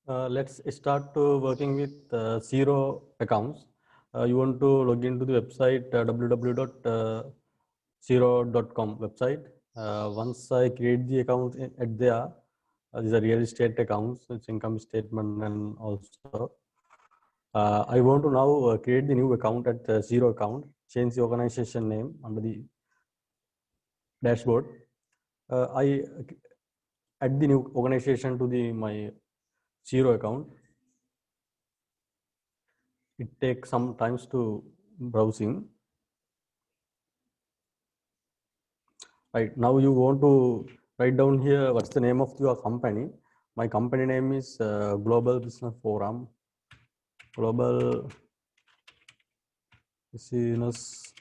Let's start to working with zero accounts. You want to log into the website www.zero.com website. Once I create the account at there, these are real estate accounts, it's income statement and also. I want to now create the new account at zero account, change the organization name under the dashboard. I add the new organization to the my zero account. It takes some times to browsing. Right now you want to write down here what's the name of your company. My company name is Global Business Forum. Global Business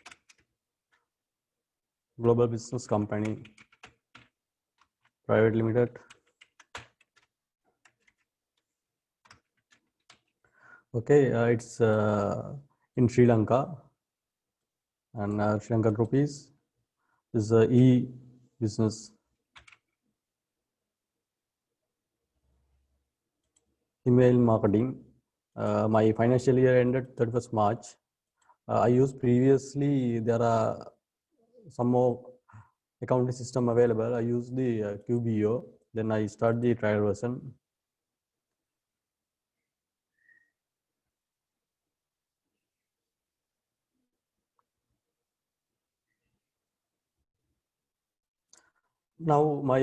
Company Private Limited. Okay, it's in Sri Lanka, and Sri Lankan rupees is e-business. Email marketing. My financial year ended 31st March. I used previously, there are some more accounting system available. I use the QBO, then I start the trial version. Now my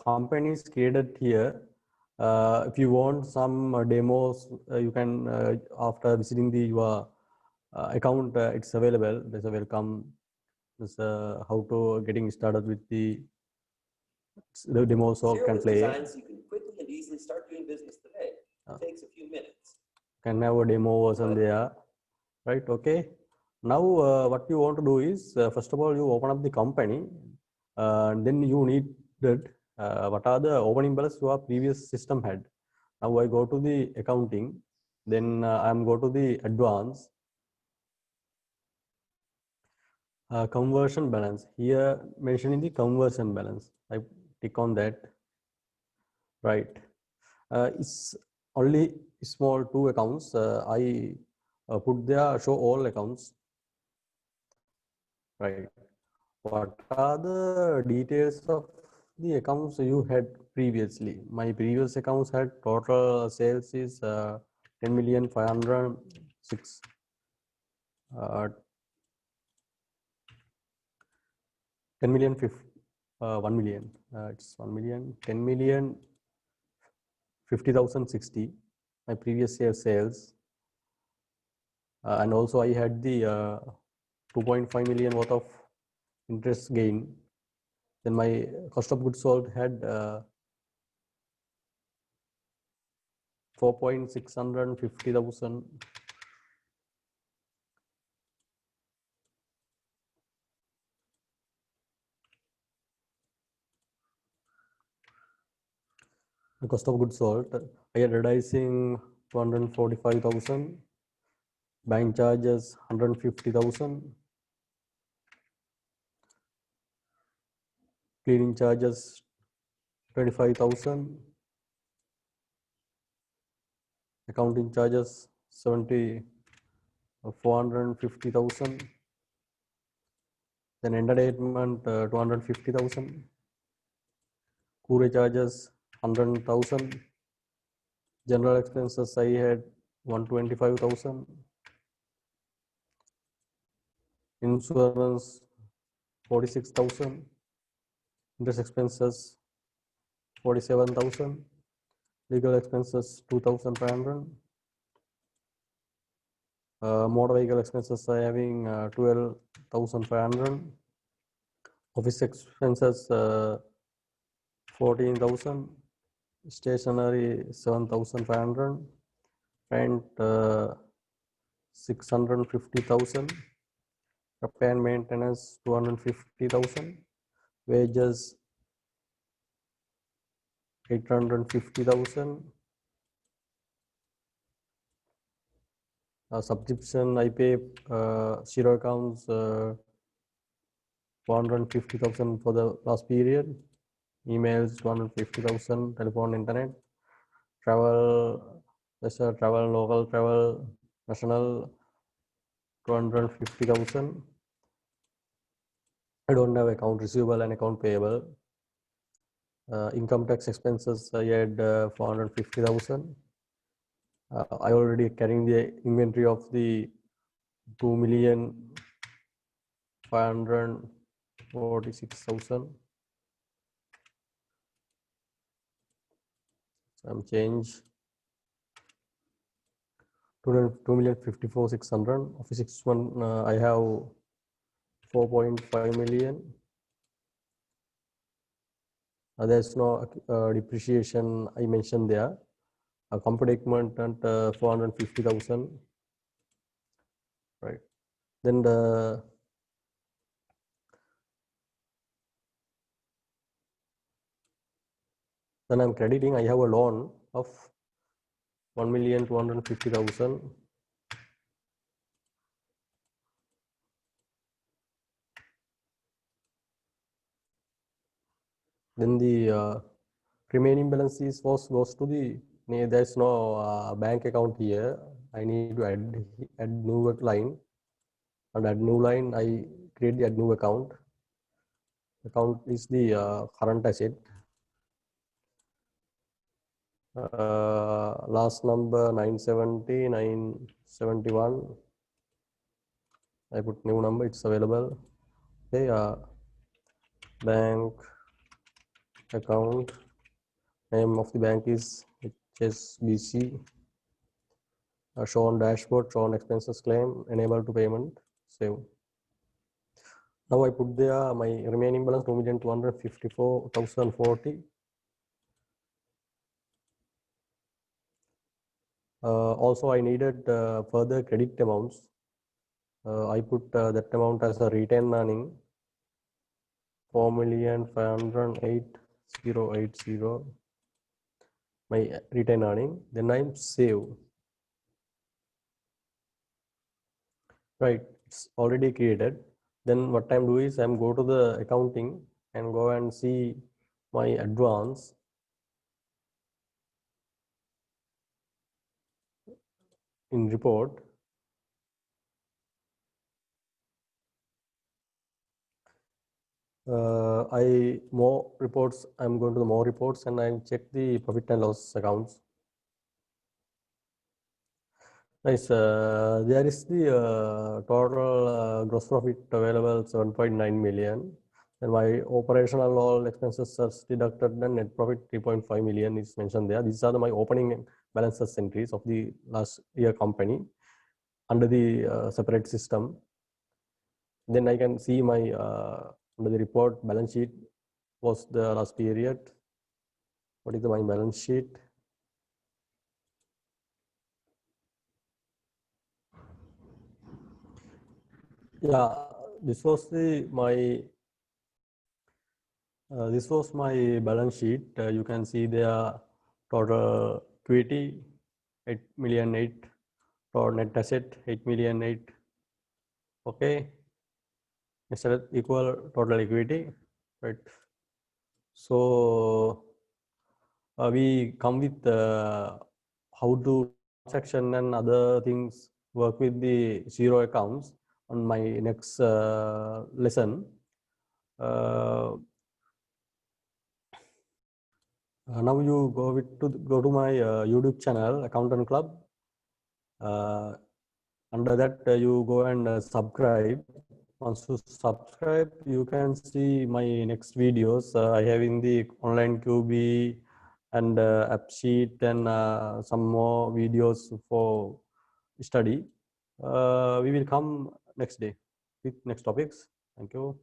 company is created here. If you want some demos, you can after visiting the your account, it's available. There's a welcome. There's how to getting started with the demos so can play. Designs you can quickly and easily start doing business today. It takes a few minutes. Can have a demo version there, right? Okay. Now what you want to do is first of all you open up the company. Then you need that what are the opening balance your previous system had. Now I go to the accounting, then I'm go to the advanced conversion balance. Here mentioning the conversion balance, I click on that. Right, it's only small two accounts. I put there show all accounts. Right, what are the details of the accounts you had previously? My previous accounts had total sales is 10,506 10 million 1 million, it's 1 million 10 million 50,060 my previous year sales, and also I had the 2.5 million worth of interest gain. Then my cost of goods sold had 4,650,000. The cost of goods sold, I had advertising 245,000, bank charges 150,000, cleaning charges 25,000, accounting charges 450,000, then entertainment 250,000, courier charges 100,000, general expenses I had 125,000, insurance 46,000, interest expenses 47,000, legal expenses 2,500, motor vehicle expenses I having 12,500, office expenses 14,000, stationery 7,500, rent 650,000, repair and maintenance 250,000, wages 850,000, subscription I pay zero accounts 450,000 for the last period, emails 250,000, telephone, internet, travel, leisure travel, local travel, national 250,000. I don't have account receivable and account payable. Income tax expenses, I had 450,000. I already carrying the inventory of the 2,546,000. Some change. 2,054,600. Of 6 1, I have 4.5 million. There's no depreciation I mentioned there. A company equipment at 450,000. Right. Then I'm crediting. I have a loan of 1,250,000. Then the remaining balance goes to the, there's no bank account here. I need to add new line, and add new line. I create the add new account. Account is the current asset. Last number 970, 971. I put new number. It's available. Okay. Bank account. Name of the bank is HSBC. Show on dashboard, show on expenses claim, enable to payment, save. Now I put there my remaining balance 2,254,040. Also I needed further credit amounts. I put that amount as a retained earning, 4,508,080. My retained earning. Then I'm save. Right, it's already created. Then what I'm doing is I'm go to the accounting and go and see my advance. In report, more reports. I'm going to the more reports and I check the profit and loss accounts. Nice. There is the total gross profit available 7.9 million. And my operational all expenses are deducted. Then net profit 3.5 million is mentioned there. These are my opening balances entries of the last year company under the separate system. Then I can see my under the report balance sheet was the last period. What is my balance sheet? Yeah, this was my balance sheet. You can see there total equity 8,000,008, total net asset 8,000,008. Okay, instead equal total equity, right? So we come with how to transaction and other things work with the zero accounts on my next lesson. Now you go to my YouTube channel, Accountant Club. Under that you go and subscribe. Once you subscribe, you can see my next videos. I have in the online QB and AppSheet and some more videos for study. We will come next day with next topics. Thank you.